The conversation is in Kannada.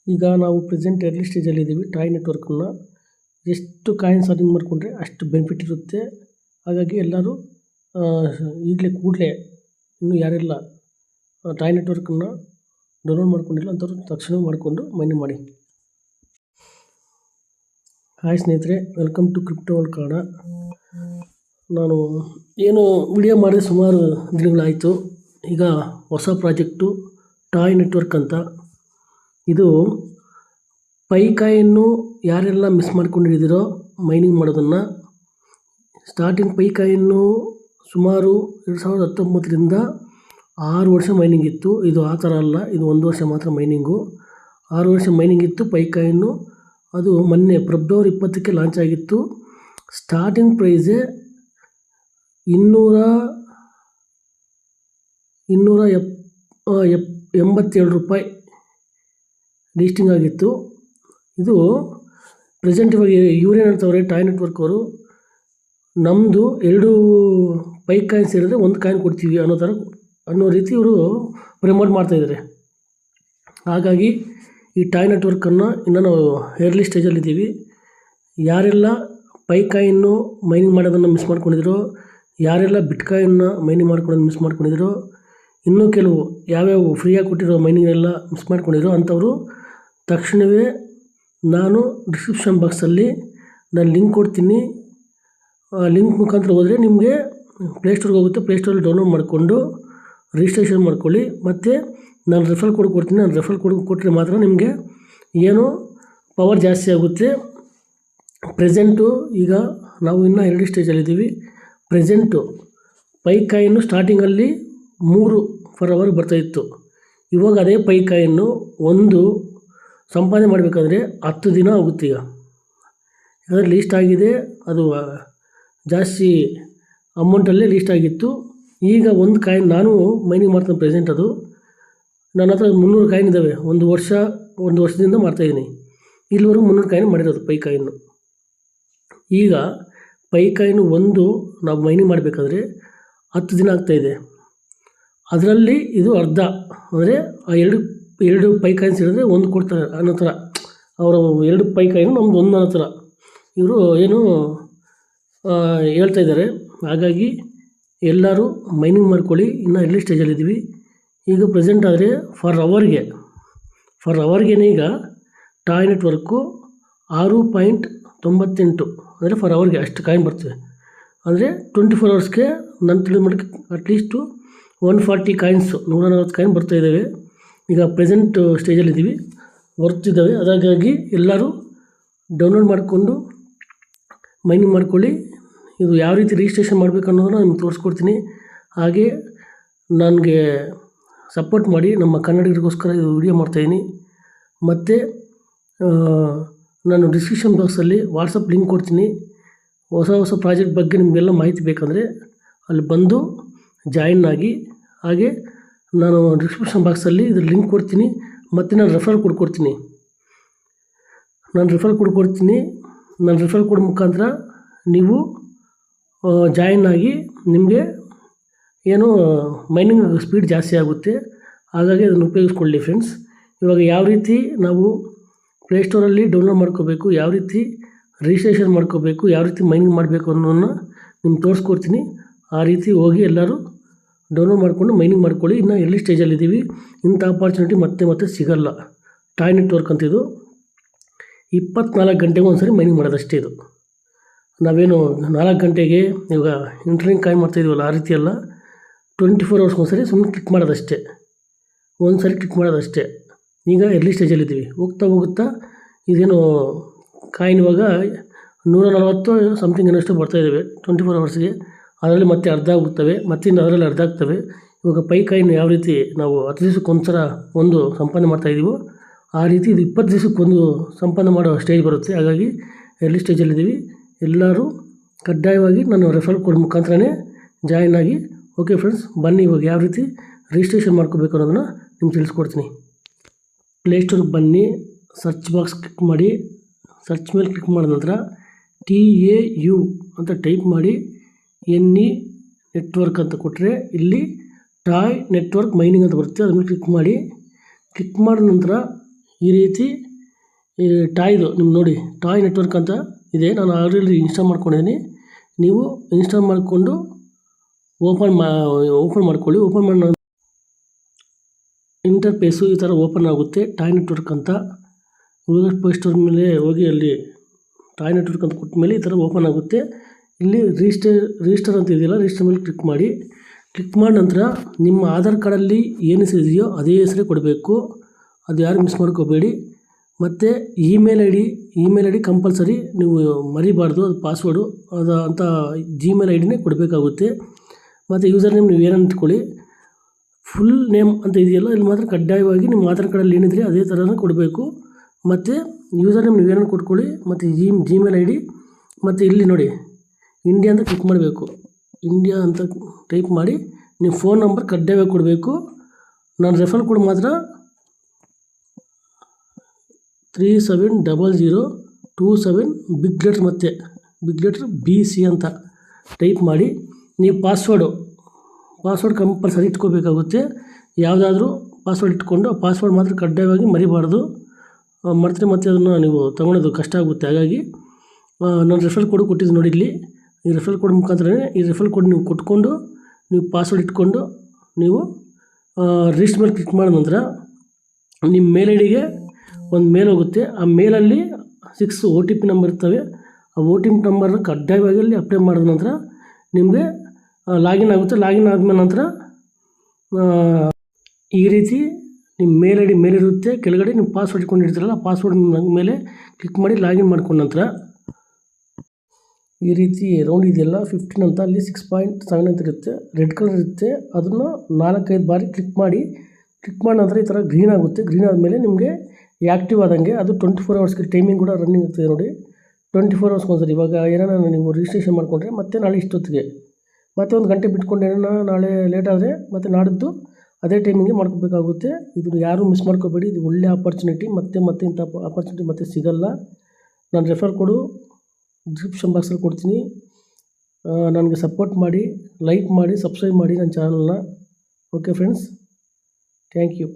ಈಗ ನಾವು ಪ್ರೆಸೆಂಟ್ ಎರ್ಲಿ ಸ್ಟೇಜಲ್ಲಿದ್ದೀವಿ. ಟಾಯ್ ನೆಟ್ವರ್ಕನ್ನು ಎಷ್ಟು ಕಾಯಿನ್ಸ್ ಅರ್ನಿಂಗ್ ಮಾಡಿಕೊಂಡ್ರೆ ಅಷ್ಟು ಬೆನಿಫಿಟ್ ಇರುತ್ತೆ. ಹಾಗಾಗಿ ಎಲ್ಲರೂ ಕೂಡಲೇ ಇನ್ನೂ ಯಾರೆಲ್ಲ ಟಾಯ್ ನೆಟ್ವರ್ಕನ್ನು ಡೌನ್ಲೋಡ್ ಮಾಡ್ಕೊಂಡಿಲ್ಲ ಅಂಥವ್ರು ತಕ್ಷಣ ಮಾಡಿಕೊಂಡು ಮೈನಿಂಗ್ ಮಾಡಿ. ಹಾಯ್ ಸ್ನೇಹಿತರೆ, welcome to crypto world Kannada. ನಾನು ವಿಡಿಯೋ ಮಾಡಿದೆ ಸುಮಾರು ದಿನಗಳಾಯಿತು. ಈಗ ಹೊಸ ಪ್ರಾಜೆಕ್ಟು ಟಾಯ್ ನೆಟ್ವರ್ಕ್ ಅಂತ. ಇದು ಪೈಕಾಯನ್ನು ಯಾರೆಲ್ಲ ಮಿಸ್ ಮಾಡ್ಕೊಂಡಿದ್ದೀರೋ ಮೈನಿಂಗ್ ಮಾಡೋದನ್ನು, ಸ್ಟಾರ್ಟಿಂಗ್ ಪೈಕಾಯನ್ನು ಸುಮಾರು 2019ರಿಂದ 6 ವರ್ಷ ಮೈನಿಂಗ್ ಇತ್ತು. ಇದು ಆ ಥರ ಅಲ್ಲ, ಇದು 1 ವರ್ಷ ಮಾತ್ರ ಮೈನಿಂಗು. 6 ವರ್ಷ ಮೈನಿಂಗ್ ಇತ್ತು ಪೈಕಾಯನ್ನು. ಅದು ಮೊನ್ನೆ ಫೆಬ್ರವರಿ 20ಕ್ಕೆ ಲಾಂಚ್ ಆಗಿತ್ತು. ಸ್ಟಾರ್ಟಿಂಗ್ ಪ್ರೈಸೇ $287 ಲೀಸ್ಟಿಂಗ್ ಆಗಿತ್ತು. ಇದು ಪ್ರೆಸೆಂಟ್ ಇವಾಗ ಇವ್ರೇನು ಹೇಳ್ತವ್ರೆ, ಟಾಯ್ ನೆಟ್ವರ್ಕ್ ಅವರು, ನಮ್ಮದು 2 ಪೈಕಾಯಿನ್ ಸೇರಿದ್ರೆ 1 ಕಾಯಿನ್ ಕೊಡ್ತೀವಿ ಅನ್ನೋ ರೀತಿ ಇವರು ಪ್ರಮೋಟ್ ಮಾಡ್ತಾಯಿದ್ದಾರೆ. ಹಾಗಾಗಿ ಈ ಟಾಯ್ ನೆಟ್ವರ್ಕನ್ನು ಇನ್ನೂ ನಾವು ಎರ್ಲಿ ಸ್ಟೇಜಲ್ಲಿದ್ದೀವಿ. ಯಾರೆಲ್ಲ ಪೈಕಾಯಿನ್ನು ಮೈನಿಂಗ್ ಮಾಡೋದನ್ನು ಮಿಸ್ ಮಾಡ್ಕೊಂಡಿದ್ದೀರೋ, ಯಾರೆಲ್ಲ ಬಿಟ್ಕಾಯಿನ್ನ ಮೈನಿಂಗ್ ಮಾಡ್ಕೊಳ್ಳೋದು ಮಿಸ್ ಮಾಡ್ಕೊಂಡಿದ್ದೀರೋ, ಇನ್ನೂ ಕೆಲವು ಯಾವ್ಯಾವ ಫ್ರೀಯಾಗಿ ಕೊಟ್ಟಿರೋ ಮೈನಿಂಗೆಲ್ಲ ಮಿಸ್ ಮಾಡ್ಕೊಂಡಿರೋ ಅಂಥವರು ತಕ್ಷಣವೇ ನಾನು ಡಿಸ್ಕ್ರಿಪ್ಷನ್ ಬಾಕ್ಸಲ್ಲಿ ನಾನು ಲಿಂಕ್ ಕೊಡ್ತೀನಿ. ಆ ಲಿಂಕ್ ಮುಖಾಂತರ ಹೋದರೆ ನಿಮಗೆ ಪ್ಲೇಸ್ಟೋರ್ಗೆ ಹೋಗುತ್ತೆ. ಪ್ಲೇಸ್ಟೋರಲ್ಲಿ ಡೌನ್ಲೋಡ್ ಮಾಡಿಕೊಂಡು ರಿಜಿಸ್ಟ್ರೇಷನ್ ಮಾಡ್ಕೊಳ್ಳಿ. ಮತ್ತು ನಾನು ರೆಫರಲ್ ಕೋಡ್ ಕೊಡ್ತೀನಿ. ನಾನು ರೆಫರಲ್ ಕೋಡ್ ಕೊಟ್ಟರೆ ಮಾತ್ರ ನಿಮಗೆ ಏನೋ ಪವರ್ ಜಾಸ್ತಿ ಆಗುತ್ತೆ. ಪ್ರೆಸೆಂಟು ಈಗ ನಾವು ಇನ್ನೂ ಎರ್ಲಿ ಸ್ಟೇಜಲ್ಲಿದ್ದೀವಿ. ಪ್ರೆಸೆಂಟು ಪೈಕಾಯಿನ್ನು ಸ್ಟಾರ್ಟಿಂಗಲ್ಲಿ 3 per hour ಬರ್ತಾಯಿತ್ತು. ಇವಾಗ ಅದೇ ಪೈಕಾಯಿನ್ನು ಒಂದು ಸಂಪಾದನೆ ಮಾಡಬೇಕಾದ್ರೆ 10 ದಿನ ಆಗುತ್ತೆ. ಯಾಕಂದರೆ ಲೀಸ್ಟ್ ಆಗಿದೆ, ಅದು ಜಾಸ್ತಿ ಅಮೌಂಟಲ್ಲೇ ಲೀಸ್ಟ್ ಆಗಿತ್ತು. ಈಗ ಒಂದು ಕಾಯಿನ್ ನಾನು ಮೈನಿಂಗ್ ಮಾಡ್ತೀನಿ ಪ್ರೆಸೆಂಟ್. ಅದು ನನ್ನ ಹತ್ರ 300 ಕಾಯಿನ್ ಇದ್ದಾವೆ. ಒಂದು ವರ್ಷದಿಂದ ಮಾಡ್ತಾಯಿದ್ದೀನಿ. ಇಲ್ಲಿವರೆಗೂ 300 ಕಾಯಿನ್ ಮಾಡಿರೋದು ಪೈಕಾಯಿನ್ನು. ಈಗ ಪೈಕಾಯಿನ್ನು ಒಂದು ನಾವು ಮೈನಿಂಗ್ ಮಾಡಬೇಕಾದ್ರೆ 10 ದಿನ ಆಗ್ತಾಯಿದೆ. ಅದರಲ್ಲಿ ಇದು ಅರ್ಧ, ಅಂದರೆ ಆ ಎರಡು ಪೈಕಾಯಿನ್ಸ್ ಇರೋದ್ರೆ 1 ಕೊಡ್ತಾರೆ ಅನ್ನೋ ಥರ. ಅವರು 2 ಪೈಕಾಯಿನು ನಮ್ಮದು 1 ಅನ್ನೋ ಥರ ಇವರು ಹೇಳ್ತಾಯಿದ್ದಾರೆ. ಹಾಗಾಗಿ ಎಲ್ಲರೂ ಮೈನಿಂಗ್ ಮಾಡ್ಕೊಳ್ಳಿ. ಇನ್ನೂ ಎರ್ಲಿ ಸ್ಟೇಜಲ್ಲಿದ್ದೀವಿ. ಈಗ ಪ್ರೆಸೆಂಟ್ ಆದರೆ ಫರ್ ಅವರ್ಗೆ ಈಗ ಟಾಯ್ ನೆಟ್ವರ್ಕು 6.98 ಅಂದರೆ ಫರ್ ಅವರ್ಗೆ ಅಷ್ಟು ಕಾಯಿನ್ ಬರ್ತದೆ. ಅಂದರೆ 24 hours ನಾನು ತಿಳಿದ ಮಟ್ಟಿಗೆ ಅಟ್ಲೀಸ್ಟು 140 ಕಾಯಿನ್ಸ್, 140 ಕಾಯಿನ್ ಬರ್ತಾಯಿದ್ದಾವೆ. ಈಗ ಪ್ರೆಸೆಂಟ್ ಸ್ಟೇಜಲ್ಲಿದ್ದೀವಿ, ಬರ್ತಿದ್ದಾವೆ. ಹಾಗಾಗಿ ಎಲ್ಲರೂ ಡೌನ್ಲೋಡ್ ಮಾಡಿಕೊಂಡು ಮೈನಿಂಗ್ ಮಾಡ್ಕೊಳ್ಳಿ. ಇದು ಯಾವ ರೀತಿ ರಿಜಿಸ್ಟ್ರೇಷನ್ ಮಾಡಬೇಕು ಅನ್ನೋದನ್ನು ನಿಮ್ಗೆ ತೋರಿಸ್ಕೊಡ್ತೀನಿ. ಹಾಗೆ ನನಗೆ ಸಪೋರ್ಟ್ ಮಾಡಿ. ನಮ್ಮ ಕನ್ನಡಿಗರಿಗೋಸ್ಕರ ಇದು ವಿಡಿಯೋ ಮಾಡ್ತಾಯಿದ್ದೀನಿ. ಮತ್ತು ನಾನು ಡಿಸ್ಕ್ರಿಪ್ಷನ್ ಬಾಕ್ಸಲ್ಲಿ ವಾಟ್ಸಪ್ ಲಿಂಕ್ ಕೊಡ್ತೀನಿ. ಹೊಸ ಪ್ರಾಜೆಕ್ಟ್ ಬಗ್ಗೆ ನಿಮಗೆಲ್ಲ ಮಾಹಿತಿ ಬೇಕಂದರೆ ಅಲ್ಲಿ ಬಂದು ಜಾಯಿನ್ ಆಗಿ. ಹಾಗೆ ನಾನು ಡಿಸ್ಕ್ರಿಪ್ಷನ್ ಬಾಕ್ಸಲ್ಲಿ ಇದ್ರ ಲಿಂಕ್ ಕೊಡ್ತೀನಿ. ಮತ್ತು ನಾನು ರೆಫರಲ್ ಕೋಡ್ ಕೊಡ್ತೀನಿ. ನಾನು ರೆಫರಲ್ ಕೋಡ್ ಮುಖಾಂತರ ನೀವು ಜಾಯಿನ್ ಆಗಿ ನಿಮಗೆ ಏನೋ ಮೈನಿಂಗ್ ಸ್ಪೀಡ್ ಜಾಸ್ತಿ ಆಗುತ್ತೆ. ಹಾಗಾಗಿ ಅದನ್ನು ಉಪಯೋಗಿಸ್ಕೊಳ್ಳಿ ಫ್ರೆಂಡ್ಸ್. ಇವಾಗ ಯಾವ ರೀತಿ ನಾವು ಪ್ಲೇಸ್ಟೋರಲ್ಲಿ ಡೌನ್ಲೋಡ್ ಮಾಡ್ಕೋಬೇಕು, ಯಾವ ರೀತಿ ರಿಜಿಸ್ಟ್ರೇಷನ್ ಮಾಡ್ಕೋಬೇಕು, ಯಾವ ರೀತಿ ಮೈನಿಂಗ್ ಮಾಡಬೇಕು ಅನ್ನೋದನ್ನು ನಿಮ್ಗೆ ತೋರಿಸ್ಕೊಡ್ತೀನಿ. ಆ ರೀತಿ ಹೋಗಿ ಎಲ್ಲರೂ ಡೌನ್ಲೋಡ್ ಮಾಡಿಕೊಂಡು ಮೈನಿಂಗ್ ಮಾಡ್ಕೊಳ್ಳಿ. ಇನ್ನು ಎರ್ಲಿ ಸ್ಟೇಜಲ್ಲಿದ್ದೀವಿ. ಇಂಥ ಆಪರ್ಚುನಿಟಿ ಮತ್ತೆ ಸಿಗಲ್ಲ. ಟಾಯ್ ನೆಟ್ವರ್ಕ್ ಅಂತಿದು 24 ಗಂಟೆಗೆ ಒಂದು ಸರಿ ಮೈನಿಂಗ್ ಮಾಡೋದಷ್ಟೇ. ಇದು ನಾವೇನು 4 ಗಂಟೆಗೆ ಇವಾಗ ಇಂಟರ್ನೆಟ್ ಕಾಯಿನ್ ಮಾಡ್ತಾಯಿದ್ದೀವಲ್ಲ, ಆ ರೀತಿ ಅಲ್ಲ. 24 hours ಒಂದು ಸರಿ ಸುಮ್ಮನೆ ಕ್ಲಿಕ್ ಮಾಡೋದಷ್ಟೇ. ಒಂದು ಸರಿ ಕ್ಲಿಕ್ ಮಾಡೋದಷ್ಟೇ. ಈಗ ಎರ್ಲಿ ಸ್ಟೇಜಲ್ಲಿದ್ದೀವಿ. ಹೋಗ್ತಾ ಇದೇನು ಕಾಯಿನ್ ಇವಾಗ 140 ಸಮಥಿಂಗ್ ಏನಷ್ಟು ಬರ್ತಾಯಿದ್ದಾವೆ 24 hours. ಅದರಲ್ಲಿ ಮತ್ತೆ ಅರ್ಧ ಆಗುತ್ತವೆ, ಮತ್ತು ಇನ್ನು ಅದರಲ್ಲಿ ಅರ್ಧ ಆಗ್ತವೆ. ಇವಾಗ ಪೈಕಾಯಿನ್ ಯಾವ ರೀತಿ ನಾವು 10 ದಿವಸಕ್ಕೊಂದ್ಸಲ ಒಂದು ಸಂಪಾದನೆ ಮಾಡ್ತಾಯಿದ್ದೀವೋ, ಆ ರೀತಿ ಇದು 20 ದಿವಸಕ್ಕೊಂದು ಸಂಪಾದನೆ ಮಾಡೋ ಸ್ಟೇಜ್ ಬರುತ್ತೆ. ಹಾಗಾಗಿ ಎರ್ಲಿ ಸ್ಟೇಜಲ್ಲಿದ್ದೀವಿ. ಎಲ್ಲರೂ ಕಡ್ಡಾಯವಾಗಿ ನಾನು ರೆಫರಲ್ ಕೋಡ್ ಮುಖಾಂತರನೇ ಜಾಯಿನ್ ಆಗಿ. ಓಕೆ ಫ್ರೆಂಡ್ಸ್, ಬನ್ನಿ ಇವಾಗ ಯಾವ ರೀತಿ ರಿಜಿಸ್ಟ್ರೇಷನ್ ಮಾಡ್ಕೋಬೇಕು ಅನ್ನೋದನ್ನು ನಿಮ್ಗೆ ತಿಳಿಸ್ಕೊಡ್ತೀನಿ. ಪ್ಲೇಸ್ಟೋರ್ಗೆ ಬನ್ನಿ, ಸರ್ಚ್ ಬಾಕ್ಸ್ ಕ್ಲಿಕ್ ಮಾಡಿ. ಸರ್ಚ್ ಮೇಲೆ ಕ್ಲಿಕ್ ಮಾಡಿದ ನಂತರ TAU ಅಂತ ಟೈಪ್ ಮಾಡಿ, NE ನೆಟ್ವರ್ಕ್ ಅಂತ ಕೊಟ್ಟರೆ ಇಲ್ಲಿ ಟಾಯ್ ನೆಟ್ವರ್ಕ್ ಮೈನಿಂಗ್ ಅಂತ ಬರುತ್ತೆ. ಅದನ್ನು ಕ್ಲಿಕ್ ಮಾಡಿ. ಕ್ಲಿಕ್ ಮಾಡಿದ ನಂತರ ಈ ರೀತಿ ಈ ಟಾಯ್ದು ನಿಮ್ಗೆ ನೋಡಿ ಟಾಯ್ ನೆಟ್ವರ್ಕ್ ಅಂತ ಇದೆ. ನಾನು ಆಲ್ರೆಡಿ ಇನ್ಸ್ಟಾಲ್ ಮಾಡ್ಕೊಂಡಿದ್ದೀನಿ. ನೀವು ಇನ್ಸ್ಟಾಲ್ ಮಾಡಿಕೊಂಡು ಓಪನ್ ಮಾಡ್ಕೊಳ್ಳಿ. ಓಪನ್ ಮಾಡಿ ಇಂಟರ್ಫೇಸು ಈ ಥರ ಓಪನ್ ಆಗುತ್ತೆ. ಟಾಯ್ ನೆಟ್ವರ್ಕ್ ಅಂತ ಗೂಗಲ್ ಪ್ಲೇ ಸ್ಟೋರ್ ಮೇಲೆ ಹೋಗಿ ಅಲ್ಲಿ ಟಾಯ್ ನೆಟ್ವರ್ಕ್ ಅಂತ ಕೊಟ್ಟ ಮೇಲೆ ಈ ಥರ ಓಪನ್ ಆಗುತ್ತೆ. ಇಲ್ಲಿ ರಿಜಿಸ್ಟರ್ ಅಂತ ಇದೆಯಲ್ಲ, ರಿಜಿಸ್ಟರ್ ಮೇಲೆ ಕ್ಲಿಕ್ ಮಾಡಿ. ಕ್ಲಿಕ್ ಮಾಡಿದ ನಂತರ ನಿಮ್ಮ ಆಧಾರ್ ಕಾರ್ಡಲ್ಲಿ ಏನು ಹೆಸರಿದೆಯೋ ಅದೇ ಹೆಸರೇ ಕೊಡಬೇಕು. ಅದು ಯಾರು ಮಿಸ್ ಮಾಡ್ಕೋಬೇಡಿ. ಮತ್ತು ಇಮೇಲ್ ಐ ಡಿ ಕಂಪಲ್ಸರಿ ನೀವು ಮರಿಬಾರ್ದು. ಅದು ಪಾಸ್ವರ್ಡು ಅದು ಅಂತ ಜಿಮೇಲ್ ಐ ಡಿನೇ ಕೊಡಬೇಕಾಗುತ್ತೆ. ಮತ್ತು ಯೂಸರ್ ನೇಮ್ ನೀವು ಏನಂತ ಇಟ್ಕೊಳ್ಳಿ. ಫುಲ್ ನೇಮ್ ಅಂತ ಇದೆಯಲ್ಲ, ಇಲ್ಲಿ ಮಾತ್ರ ಕಡ್ಡಾಯವಾಗಿ ನಿಮ್ಮ ಆಧಾರ್ ಕಾರ್ಡಲ್ಲಿ ಏನಿದ್ರೆ ಅದೇ ಥರನೇ ಕೊಡಬೇಕು. ಮತ್ತು ಯೂಸರ್ ನೇಮ್ ನೀವು ಏನನ್ನು ಕೊಟ್ಕೊಳ್ಳಿ. ಮತ್ತು ಜಿಮೇಲ್ ಐ ಡಿ ಮತ್ತು ಇಲ್ಲಿ ನೋಡಿ ಇಂಡಿಯಾ ಅಂತ ಕ್ಲಿಕ್ ಮಾಡಬೇಕು. ಇಂಡಿಯಾ ಅಂತ ಟೈಪ್ ಮಾಡಿ ನೀವು ಫೋನ್ ನಂಬರ್ ಕಡ್ಡಾಯವಾಗಿ ಕೊಡಬೇಕು. ನಾನು ರೆಫರ್ ಕೋಡ್ ಮಾತ್ರ 370027 ಬಿಗ್ ಲೆಟ್ರ್ ಮತ್ತು ಬಿಗ್ ಲೆಟ್ರ್ BC ಅಂತ ಟೈಪ್ ಮಾಡಿ ನೀವು ಪಾಸ್ವರ್ಡ್ ಕಂಪಲ್ಸರಿ ಇಟ್ಕೋಬೇಕಾಗುತ್ತೆ. ಯಾವುದಾದ್ರೂ ಪಾಸ್ವರ್ಡ್ ಇಟ್ಕೊಂಡು ಆ ಪಾಸ್ವರ್ಡ್ ಮಾತ್ರ ಕಡ್ಡಾಯವಾಗಿ ಮರಿಬಾರ್ದು. ಮರೆತರೆ ಮತ್ತೆ ಅದನ್ನು ನೀವು ತೊಗೊಳೋದು ಕಷ್ಟ ಆಗುತ್ತೆ. ಹಾಗಾಗಿ ನಾನು ರೆಫರ್ ಕೋಡ್ ಕೊಟ್ಟಿದ್ದು ನೋಡಿ ಇಲ್ಲಿ. ಈ ರೆಫರ್ ಕೋಡ್ ಮುಖಾಂತರನೇ ಈ ರೆಫರ್ ಕೋಡ್ ನೀವು ಕೊಟ್ಕೊಂಡು ನೀವು ಪಾಸ್ವರ್ಡ್ ಇಟ್ಕೊಂಡು ನೀವು ರಿಜಿಸ್ಟರ್ ಮೇಲೆ ಕ್ಲಿಕ್ ಮಾಡಿದ ನಂತರ ನಿಮ್ಮ ಮೇಲ್ ಐ ಡಿಗೆ ಒಂದು ಮೇಲ್ ಹೋಗುತ್ತೆ. ಆ ಮೇಲಲ್ಲಿ 6 OTP ನಂಬರ್ ಇರ್ತವೆ. ಆ OTP ನಂಬರ್ನ ಕಡ್ಡಾಯವಾಗಿ ಅಲ್ಲಿ ಅಪ್ಲೈ ಮಾಡಿದ ನಂತರ ನಿಮಗೆ ಲಾಗಿನ್ ಆಗುತ್ತೆ. ಲಾಗಿನ್ ಆದಮೇಲೆ ನಂತರ ಈ ರೀತಿ ನಿಮ್ಮ ಮೇಲ್ ಐ ಡಿ ಮೇಲಿರುತ್ತೆ. ಕೆಳಗಡೆ ನೀವು ಪಾಸ್ವರ್ಡ್ ಇಟ್ಕೊಂಡಿರ್ತೀರಲ್ಲ, ಆ ಪಾಸ್ವರ್ಡ್ ಮೇಲೆ ಕ್ಲಿಕ್ ಮಾಡಿ ಲಾಗಿನ್ ಮಾಡ್ಕೊಂಡ ನಂತರ ಈ ರೀತಿ ರೌಂಡ್ ಇದೆಯಲ್ಲ 15 ಅಂತ, ಅಲ್ಲಿ 6.7 ಅಂತ ಇರುತ್ತೆ, ರೆಡ್ ಕಲರ್ ಇರುತ್ತೆ. ಅದನ್ನು 4-5 ಬಾರಿ ಕ್ಲಿಕ್ ಮಾಡಿ ನಂತರ ಈ ಥರ ಗ್ರೀನ್ ಆಗುತ್ತೆ. ಗ್ರೀನ್ ಆದಮೇಲೆ ನಿಮಗೆ ಆ್ಯಕ್ಟಿವ್ ಆದಂಗೆ ಅದು 24 ಅವರ್ಸ್ಗೆ ಟೈಮಿಂಗ್ ಕೂಡ ರನ್ನಿಂಗ್ ಇರ್ತದೆ ನೋಡಿ. 24 ಅವರ್ಸ್ಗೆ ಒಂದ್ಸರಿ. ಇವಾಗ ಏನಾರ ನೀವು ರಿಜಿಸ್ಟ್ರೇಷನ್ ಮಾಡಿಕೊಂಡ್ರೆ ಮತ್ತೆ ನಾಳೆ ಇಷ್ಟೊತ್ತಿಗೆ ಮತ್ತೆ 1 ಗಂಟೆ ಬಿಟ್ಕೊಂಡು ಏನೋ ನಾಳೆ ಲೇಟ್ ಆದರೆ ಮತ್ತೆ ನಾಡಿದ್ದು ಅದೇ ಟೈಮಿಂಗ್ಗೆ ಮಾಡ್ಕೋಬೇಕಾಗುತ್ತೆ. ಇದು ಯಾರೂ ಮಿಸ್ ಮಾಡ್ಕೋಬೇಡಿ. ಇದು ಒಳ್ಳೆ ಆಪರ್ಚುನಿಟಿ. ಮತ್ತೆ ಇಂಥ ಆಪರ್ಚುನಿಟಿ ಮತ್ತೆ ಸಿಗಲ್ಲ. ನಾನು ರೆಫರ್ ಕೋಡು ಡಿಸ್ಕ್ರಿಪ್ಷನ್ ಬಾಕ್ಸಲ್ಲಿ ಕೊಡ್ತೀನಿ. ನನಗೆ ಸಪೋರ್ಟ್ ಮಾಡಿ, ಲೈಕ್ ಮಾಡಿ, ಸಬ್ಸ್ಕ್ರೈಬ್ ಮಾಡಿ ನನ್ನ ಚಾನಲ್ನ. Okay friends, thank you.